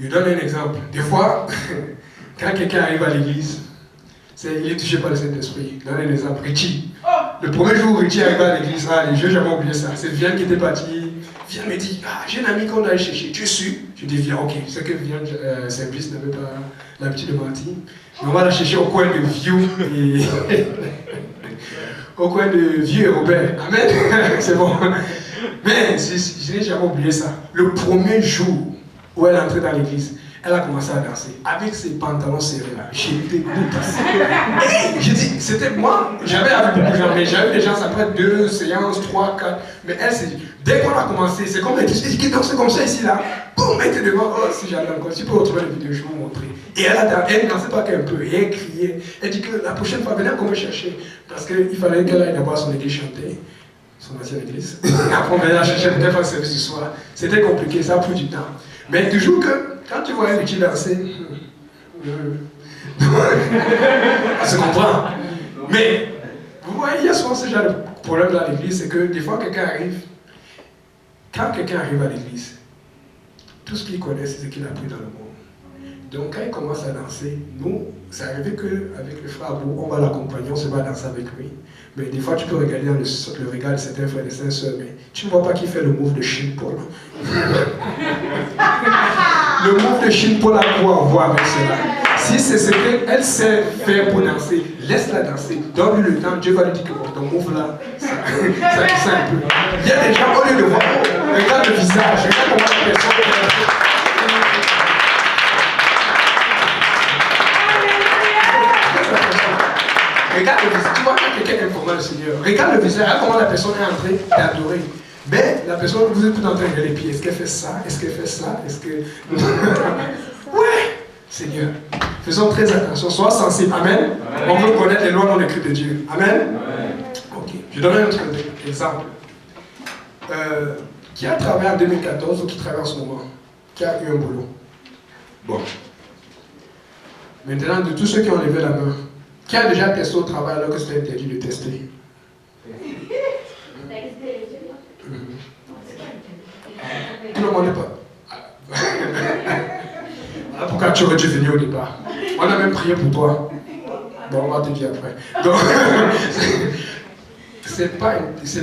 Je donne un exemple. Des fois, quand quelqu'un arrive à l'église, il est touché par le Saint-Esprit. Je donne un exemple. Richie. Le premier jour où Richie arrive à l'église, je n'ai jamais oublié ça. C'est Vienne qui était parti. Vienne me dit, j'ai un ami qu'on a cherché. Tu es sûr? Je dis, viens, ok. Je sais que Vienne, service n'avait pas l'habitude de mentir. Mais on va la chercher au coin de Vieux et au coin de Vieux et Robert. Amen. C'est bon. Mais je n'ai jamais oublié ça. Le premier jour où elle est entrée dans l'église, elle a commencé à danser avec ses pantalons serrés là. J'étais dépassé. Et j'ai dit, c'était moi. J'avais vu beaucoup de gens, mais j'avais des gens après 2 séances, 3, 4. Mais elle s'est dit, dès qu'on a commencé, c'est comme elle dit, danser comme ça ici là. Boum, elle était devant. Oh, si j'allais encore, tu peux retrouver les vidéos, je vais vous montrer. Et elle ne dansait pas qu'un peu, et elle criait. Elle dit que la prochaine fois, venez qu'on me chercher. Parce qu'il fallait qu'elle aille d'abord à son église chanter. Son ancienne église. Après, on venait la chercher peut-être pour le service du soir. C'était compliqué, ça a pris du temps. Mais toujours que, quand tu vois un petit danser, on se comprend. Mais, vous voyez, il y a souvent ce genre de problème dans l'église, c'est que des fois, quelqu'un arrive. Quand quelqu'un arrive à l'église, tout ce qu'il connaît, c'est ce qu'il a appris dans le monde. Donc, quand il commence à danser, nous, c'est arrivé qu'avec le frère Abou, on va l'accompagner, on se va danser avec lui. Mais des fois, tu peux regarder dans le regard de certains frères et sœurs, mais tu ne vois pas qu'il fait le move de Shin Paul. Le move de Shin Paul a quoi à voir avec cela? Si c'est ce qu'elle sait faire pour danser, laisse-la danser, donne-lui le temps, Dieu va lui dire que ton move là, ça glisse un peu. Il y a des gens, au lieu de voir, regarde le visage, regarde comment la personne regarde le visage, tu vois quand quelqu'un aime comment le Seigneur, regarde le visage, regarde comment la personne est en train d'adorer. Mais la personne, vous êtes tout en train de regarder les pieds. Est-ce qu'elle fait ça? Est-ce qu'elle fait ça? Est-ce que... Ouais! Seigneur, faisons très attention, sois sensible. Amen. On veut connaître les lois non écrites de Dieu. Amen. Amen. Ok. Je donne un autre exemple. Qui a travaillé en 2014 ou qui travaille en ce moment? Qui a eu un boulot? Bon. Maintenant, de tous ceux qui ont levé la main, qui a déjà testé au travail alors que c'était interdit de tester? Tout le monde n'est pas. Voilà pourquoi tu aurais dû venir au départ. On a même prié pour toi. Bon, on va te dire après. Donc, c'est pas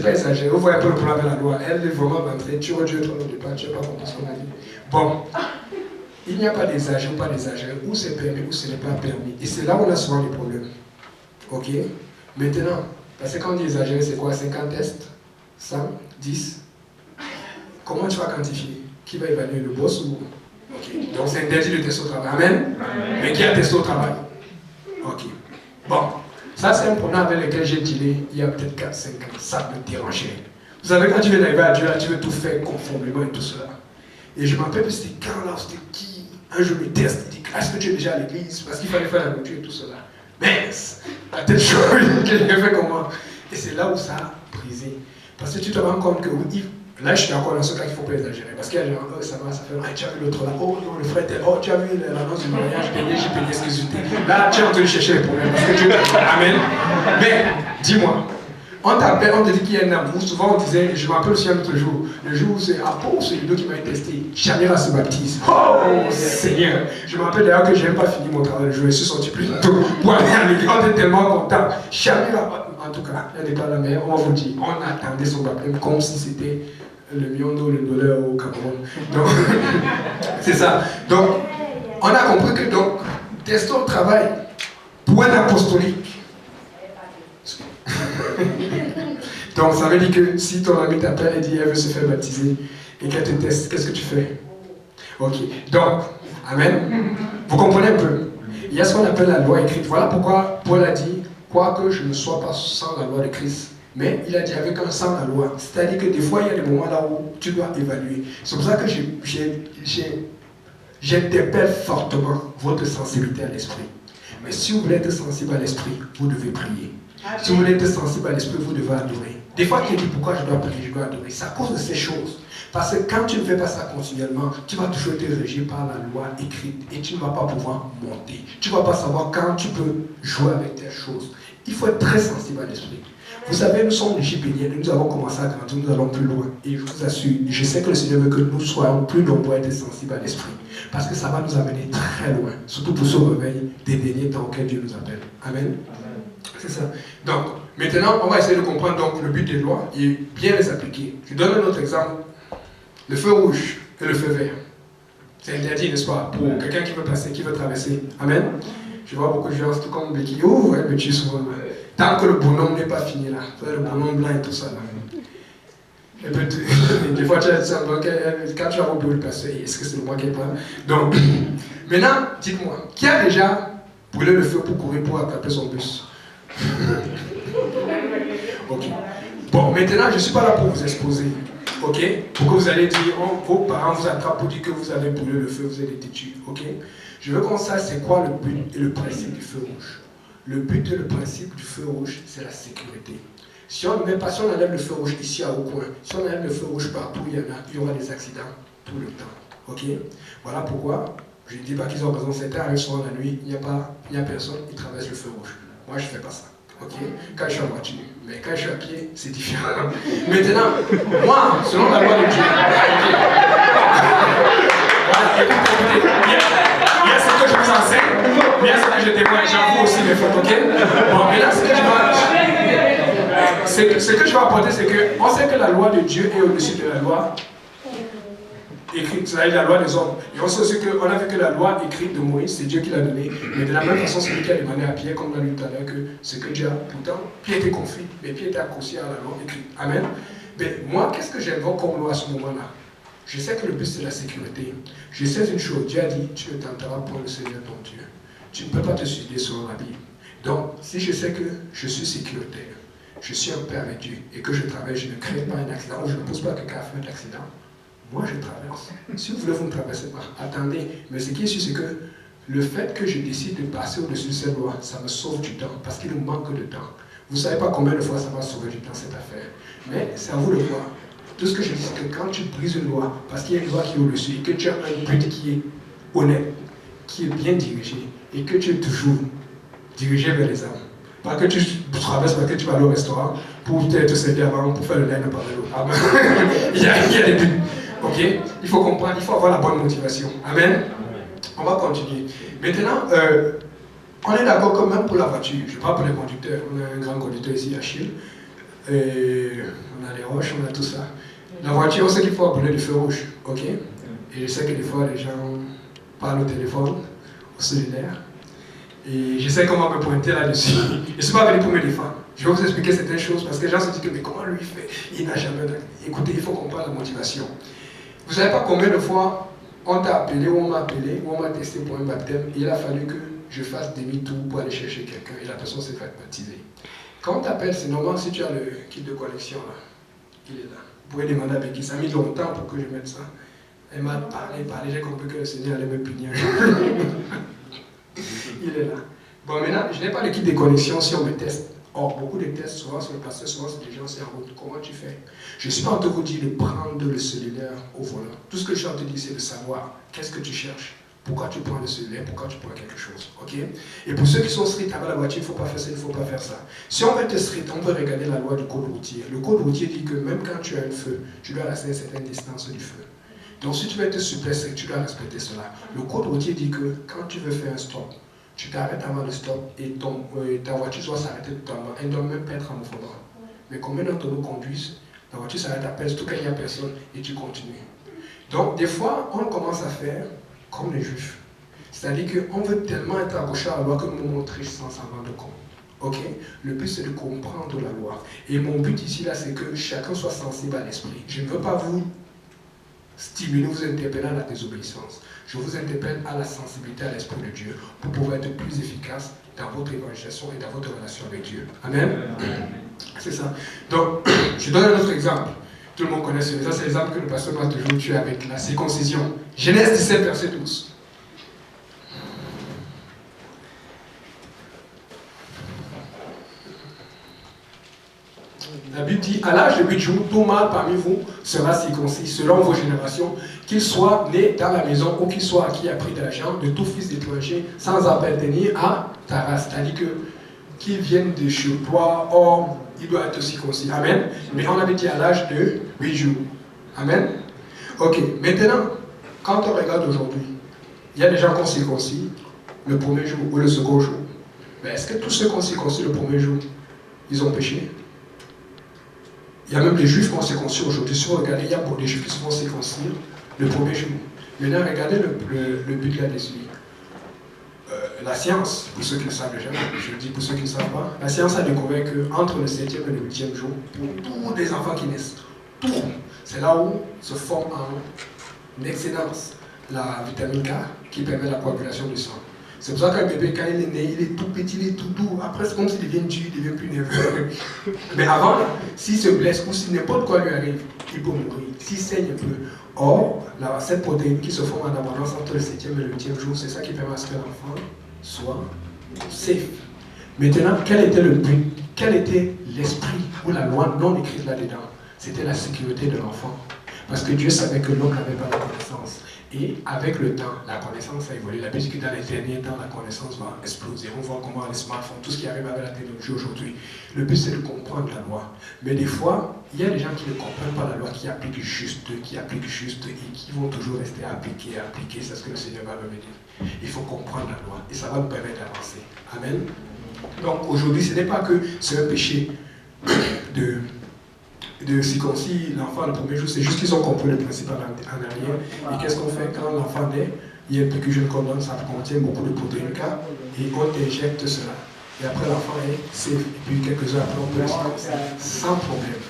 exagéré. Vous voyez un peu le problème avec la loi. Elle est vraiment rentrée. Tu aurais dû être au départ. Tu n'as pas compris ce qu'on a dit. Bon. Il n'y a pas d'exagéré ou pas d'exagéré. Ou c'est permis ou ce n'est pas permis. Et c'est là où on a souvent les problèmes. Ok? Maintenant, parce que quand on dit exagéré, c'est quoi? 50 tests? 100? 10? Comment tu vas quantifier? Qui va évaluer, le boss ou... Ok. Donc c'est interdit de tester au travail. Amen? Mais qui a testé au travail? Ok. Bon. Ça c'est un problème avec lequel j'ai dealé il y a peut-être 4-5 ans. Ça me dérangeait. Vous savez, quand tu viens d'arriver à Dieu, là, tu veux tout faire conformément et tout cela. Et je me rappelle que c'était quand là, c'était qui? Un jour me teste, il dit, est-ce que tu es déjà à l'église? Parce qu'il fallait faire la nourriture et tout cela. Mais la tête chaude, je l'ai fait comment? Et c'est là où ça a brisé. Parce que tu te rends compte que oui, là je suis encore dans ce cas qu'il ne faut pas exagérer. Parce qu'il y a des gens, oh, ça va, ça fait, tu as vu l'autre là, oh non, le frère tel, oh tu as vu l'annonce du mariage, j'ai payé excusez-moi. Là tu es en train de chercher les problèmes. Parce que Dieu t'a dit, amen. Mais dis-moi, on t'appelle, on te dit qu'il y a un amour. Souvent on disait, je me rappelle aussi un autre jour, le jour où c'est Apo, c'est Ludo qui m'a testé. Jamira se baptise. Oh Seigneur. Je me rappelle d'ailleurs que je n'ai pas fini mon travail. Je suis sorti plus tôt pour aller à l'église. On était tellement contents. Jamira, en tout cas, elle n'est pas la meilleure. On vous dit, on attendait son baptême comme si c'était le miondo, le dollar au Cameroun. Donc, c'est ça. Donc, on a compris que donc, testons le travail pour un apostolique. Donc ça veut dire que si ton ami t'appelle et dit elle veut se faire baptiser et qu'elle te teste, qu'est-ce que tu fais? Ok. Donc, amen. Vous comprenez un peu? Il y a ce qu'on appelle la loi écrite. Voilà pourquoi Paul a dit, quoique je ne sois pas sans la loi de Christ, mais il a dit avec un sans la loi. C'est-à-dire que des fois il y a des moments là où tu dois évaluer. C'est pour ça que j'interpelle fortement votre sensibilité à l'esprit. Mais si vous voulez être sensible à l'esprit, vous devez prier. Si vous voulez être sensible à l'esprit, vous devez adorer. Des fois, tu dis pourquoi je dois prier, je dois adorer. C'est à cause de ces choses. Parce que quand tu ne fais pas ça continuellement, tu vas toujours être régi par la loi écrite et tu ne vas pas pouvoir monter. Tu ne vas pas savoir quand tu peux jouer avec telle chose. Il faut être très sensible à l'esprit. Vous savez, nous sommes des Gibéliens, nous avons commencé à grandir, nous allons plus loin. Et je vous assure, je sais que le Seigneur veut que nous soyons plus nombreux à être sensibles à l'esprit. Parce que ça va nous amener très loin, surtout pour ce réveil des derniers temps auxquels Dieu nous appelle. Amen. C'est ça. Donc, maintenant, on va essayer de comprendre donc, le but des lois et bien les appliquer. Je donne un autre exemple. Le feu rouge et le feu vert. C'est interdit, n'est-ce pas, pour quelqu'un qui veut passer, qui veut traverser. Amen. Je vois beaucoup de gens, tout comme Becky, elle me tue souvent. Tant que le bonhomme n'est pas fini là, le bonhomme blanc et tout ça là. Des fois tu as dit ça, donc quand tu as oublié le passer, est-ce que c'est moi qui parle? Donc, maintenant, dites-moi, qui a déjà brûlé le feu pour courir pour attraper son bus? Ok. Bon, maintenant, je ne suis pas là pour vous exposer. Ok? Pour que vous allez dire, vos parents vous attrapent pour dire que vous avez brûlé le feu, vous avez été tué. Ok? Je veux qu'on sache c'est quoi le but et le principe du feu rouge. Le but et le principe du feu rouge, c'est la sécurité. Si on enlève le feu rouge ici au coin, si on enlève le feu rouge partout, il y aura des accidents tout le temps. Ok? Voilà pourquoi je ne dis pas qu'ils ont raison. Certains arrivent souvent la nuit, il n'y a personne, ils traversent le feu rouge. Moi, je ne fais pas ça. Ok? Quand je suis en voiture. Mais quand je suis à pied, c'est différent. Maintenant, moi, selon la loi de Dieu, voilà, écoutez, il y a ce que je vous enseigne, il y a ce que je témoigne, j'avoue aussi mes fautes, ok? Bon, mais là, ce que je vais apporter, c'est qu'on sait que la loi de Dieu est au-dessus de la loi écrite, c'est-à-dire la loi des hommes. Et on sait aussi qu'on a vu que la loi écrite de Moïse, c'est Dieu qui l'a donnée. Mais de la même façon, c'est lui qui a demandé à Pierre, comme on a lu tout à l'heure, que ce que Dieu a. Pourtant, Pierre était conflit, mais Pierre était accroché à la loi écrite. Amen. Mais moi, qu'est-ce que j'invoque comme loi à ce moment-là? Je sais que le but, c'est la sécurité. Je sais une chose, Dieu a dit, tu ne tenteras point le Seigneur ton Dieu. Tu ne peux pas te suicider selon la Bible. Donc, si je sais que je suis sécuritaire, je suis un père avec Dieu, et que je travaille, je ne crée pas un accident, ou je ne pose pas quelqu'un à faire un accident, moi je traverse. Si vous voulez, vous ne traversez pas. Attendez, mais ce qui est sûr, c'est que le fait que je décide de passer au-dessus de cette loi, ça me sauve du temps, parce qu'il nous manque de temps. Vous ne savez pas combien de fois ça va sauver du temps, cette affaire. Mais c'est à vous de voir. Tout ce que je dis, c'est que quand tu brises une loi, parce qu'il y a une loi qui est au-dessus, et que tu as un but qui est honnête, qui est bien dirigé, et que tu es toujours dirigé vers les âmes. Pas que tu traverses, parce que tu vas aller au restaurant pour te servir avant, pour faire le lait par l'eau. Amen. il y a des buts. Ok? Il faut comprendre, il faut avoir la bonne motivation. Amen. On va continuer. Maintenant, on est d'accord quand même pour la voiture. Je parle pour les conducteurs. On a un grand conducteur ici, Achille. On a les roches, on a tout ça. La voiture, on sait qu'il faut brûler le feu rouge. Ok? Et je sais que des fois, les gens parlent au téléphone, au cellulaire. Et je sais comment me pointer là-dessus. Je ne suis pas venu pour me défendre. Je vais vous expliquer certaines choses parce que les gens se disent que mais comment lui fait? Il n'a jamais... Écoutez, il faut comprendre la motivation. Vous ne savez pas combien de fois on t'a appelé ou on m'a appelé ou on m'a testé pour un baptême et il a fallu que je fasse demi-tour pour aller chercher quelqu'un et la personne s'est fait baptiser. Quand on t'appelle, c'est normal si tu as le kit de connexion là. Il est là. Vous pouvez demander à Becky, ça a mis longtemps pour que je mette ça. Elle m'a parlé, j'ai compris que le Seigneur allait me punir. Il est là. Bon, maintenant, je n'ai pas le kit de connexion si on me teste. Or, beaucoup de tests, souvent sur le passé, souvent c'est des gens, c'est en route. Comment tu fais? Je ne suis pas en train de vous dire de prendre le cellulaire au volant. Tout ce que je suis en train de dire, c'est de savoir qu'est-ce que tu cherches. Pourquoi tu prends le cellulaire, pourquoi tu prends quelque chose. Ok? Et pour ceux qui sont strict avec la voiture, il ne faut pas faire ça, il ne faut pas faire ça. Si on veut être strict, on peut regarder la loi du code routier. Le code routier dit que même quand tu as un feu, tu dois rester à une certaine distance du feu. Donc si tu veux être super strict, tu dois respecter cela. Le code routier dit que quand tu veux faire un stop, tu t'arrêtes avant le stop et ta voiture doit s'arrêter totalement. Elle ne doit même pas être en mouvement. Mais combien d'entre nous conduisent, la voiture s'arrête à peine, surtout quand il n'y a personne, et tu continues. Donc des fois, on commence à faire comme les juifs. C'est-à-dire qu'on veut tellement être accroché à la loi que nous nous montrons sans s'en rendre compte. Ok? Le but c'est de comprendre la loi. Et mon but ici, là, c'est que chacun soit sensible à l'esprit. Je ne veux pas vous stimuler, vous interpeller à la désobéissance. Je vous interpelle à la sensibilité à l'Esprit de Dieu pour pouvoir être plus efficace dans votre évangélisation et dans votre relation avec Dieu. Amen. C'est ça. Donc, je donne un autre exemple. Tout le monde connaît celui-là. C'est l'exemple que le pasteur m'a toujours tué avec la circoncision. Genèse 17, verset 12. La Bible dit, à l'âge de 8 jours, tout mâle parmi vous sera circoncis, selon vos générations, qu'il soit né dans la maison ou qu'il soit acquis à prix d'argent de tout fils d'étranger, sans appartenir à ta race. C'est-à-dire que qui viennent de chez toi, or, il doit être circoncis. Amen. Mais on avait dit à l'âge de 8 jours. Amen. Ok, maintenant, quand on regarde aujourd'hui, il y a des gens qui ont circoncis le premier jour ou le second jour. Mais est-ce que tous ceux qui ont circoncis le premier jour, ils ont péché? Il y a même des juifs qui ont circoncis aujourd'hui. Si vous regardez, il y a beaucoup de juifs qui se font circoncire le premier jour. Maintenant, regardez le but là-dessus. La science, pour ceux qui ne savent déjà, je dis pour ceux qui ne savent pas, la science a découvert qu'entre le 7e et le 8e jour, pour tous les enfants qui naissent, tout, c'est là où se forme en excédence la vitamine K qui permet la coagulation du sang. C'est pour ça qu'un bébé, quand il est né, il est tout petit, il est tout doux. Après, c'est comme s'il devient dur, il devient plus nerveux. Mais avant, s'il se blesse ou si n'importe quoi lui arrive, il peut mourir. S'il saigne un peu. Or, cette protéine qui se forme en abondance entre le 7e et le 8e jour, c'est ça qui permet à ce que l'enfant soit safe. Maintenant, quel était le but? Quel était l'esprit ou la loi non écrite là-dedans? C'était la sécurité de l'enfant. Parce que Dieu savait que l'homme n'avait pas la connaissance. Et avec le temps, la connaissance a évolué. La Bible dit que dans les derniers temps, la connaissance va exploser. On voit comment les smartphones, tout ce qui arrive avec la technologie aujourd'hui. Le but, c'est de comprendre la loi. Mais des fois, il y a des gens qui ne comprennent pas la loi, qui appliquent juste, et qui vont toujours rester à appliquer. C'est ce que le Seigneur va me dire. Il faut comprendre la loi. Et ça va nous permettre d'avancer. Amen. Donc aujourd'hui, ce n'est pas que c'est un péché de circoncire l'enfant le premier jour, c'est juste qu'ils ont compris le principe en arrière. Et qu'est-ce qu'on fait quand l'enfant naît? Il y a un percussion qu'on donne, ça contient beaucoup de protéines K, et on injecte cela. Et après l'enfant est safe. Et puis quelques heures après, on peut le circoncire sans problème.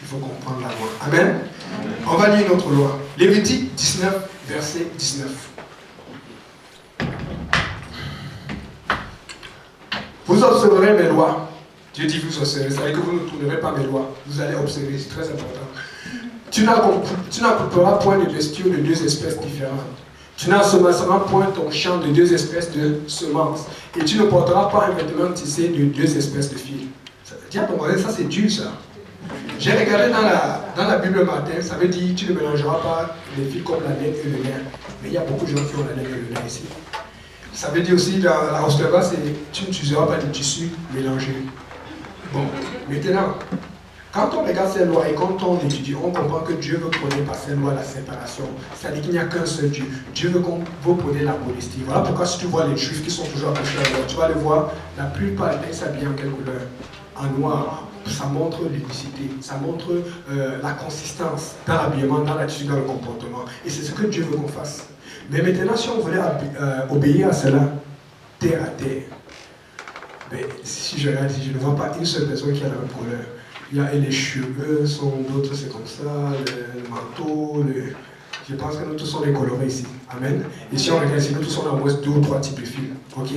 Il faut comprendre la loi. Amen. On va lire une autre loi. Lévitique 19, verset 19. Vous observerez mes lois. Dieu dit vous observez, c'est-à-dire que vous ne tournerez pas mes lois. Vous allez observer, c'est très important. Tu n'accouperas point de bestiaux de deux espèces différentes. Tu n'ensemenceras point ton champ de deux espèces de semences. Et tu ne porteras pas un vêtement tissé de deux espèces de fils. Tiens, ça c'est dur ça. J'ai regardé dans la Bible matin, ça veut dire tu ne mélangeras pas les fils comme la laine et le lin. Mais il y a beaucoup de gens qui ont la laine et le lin ici. Ça veut dire aussi, dans la Osteva, c'est tu n'utiliseras pas de tissus mélangés. Bon, maintenant, quand on regarde ces lois et quand on étudie, on comprend que Dieu veut prôner par ces lois la séparation. C'est-à-dire qu'il n'y a qu'un seul Dieu. Dieu veut prôner la modestie. Voilà pourquoi si tu vois les Juifs qui sont toujours accrochés à la loi, tu vas les voir, la plupart ils s'habillent en quelle couleur? En noir. Ça montre l'unicité, ça montre la consistance dans l'habillement, dans l'attitude, dans le comportement. Et c'est ce que Dieu veut qu'on fasse. Mais maintenant, si on voulait obéir à cela, terre à terre, mais si je regarde, je ne vois pas une seule personne qui a la même couleur. Et les cheveux sont d'autres, c'est comme ça, le manteau, je pense que nous tous sommes décolorés ici. Amen. Et si on regarde ici, nous tous sommes en moins 2 ou 3 types de fils. Ok?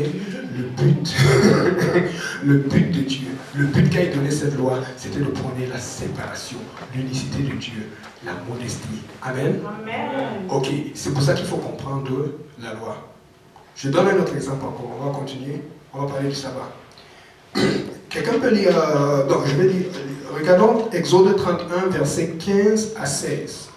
Le but de Dieu, le but qu'a donné cette loi, c'était de prôner la séparation, l'unicité de Dieu, la modestie. Amen. Amen. Ok, c'est pour ça qu'il faut comprendre la loi. Je donne un autre exemple encore, on va continuer, on va parler du sabbat. Quelqu'un peut lire, donc je vais lire, regardons Exode 31, versets 15 à 16.